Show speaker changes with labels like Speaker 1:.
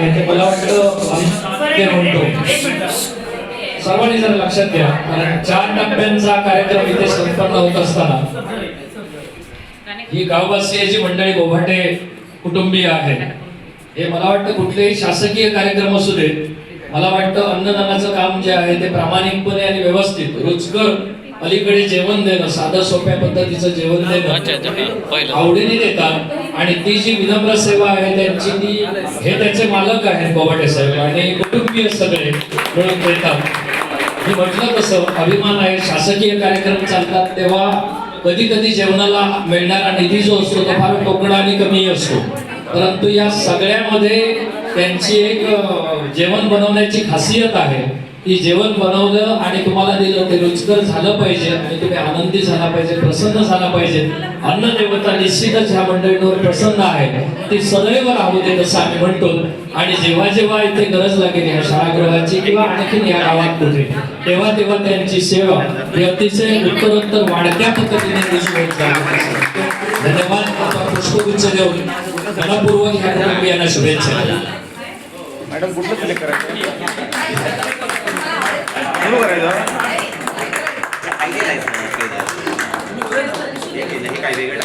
Speaker 1: आहे ते मला वाटतं ते म्हणतो सर्वांनी जर लक्षात घ्या, कारण 4 टप्प्यांचा कार्यक्रम इथे संपन्न होत असताना ही गाववासियाची मंडळी बोभाटे कुटुंबीय आहे. हे मला वाटतं कुठलेही शासकीय कार्यक्रम असू दे, मला वाटतं अन्नदानाचं काम जे आहे ते प्रामाणिकपणे आणि व्यवस्थित रुचकर अलीकडे जेवण देणं, साधं सोप्या पद्धतीचं जेवण देणं आवडीने देतात. आणि ती जी विनम्र सेवा आहे त्यांची, ती हे त्यांचे मालक आहेत बोभाटे साहेब आणि कुटुंबीय सगळे मिळून देतात. मी म्हटलं तसं अभिमान आहे. शासकीय कार्यक्रम चालतात तेव्हा कधी कधी जेवणाला मिळणारा निधी जो असतो तो फार टोकणा आणि कमी असतो, परंतु या सगळ्यामध्ये त्यांची एक जेवण बनवण्याची खासियत आहे. की जेवण बनवलं आणि तुम्हाला दिलं ते रुचकर झालं पाहिजे आणि तुम्ही आनंदी झाला पाहिजे, प्रसन्न झाला पाहिजे. अन्न देवता निश्चितच ह्या मंडळींवर प्रसन्न आहे, ती सदैव राहू दे असं आम्ही म्हणतो. आणि जेव्हा जेव्हा इथे गरज लागेल या शाळागृहाची किंवा आणखीन या गावात कुठे, तेव्हा तेव्हा त्यांची सेवा ही अतिशय उत्तरोत्तर वाढत्या पद्धतीने दिसून येत आहे. धन्यवाद. पुष्पगुच्छ देऊन मनपूर्वक ह्या कुटुंबियांना शुभेच्छा.
Speaker 2: मॅडम कुठलं सिलेक्ट करायचं? काय वेगळं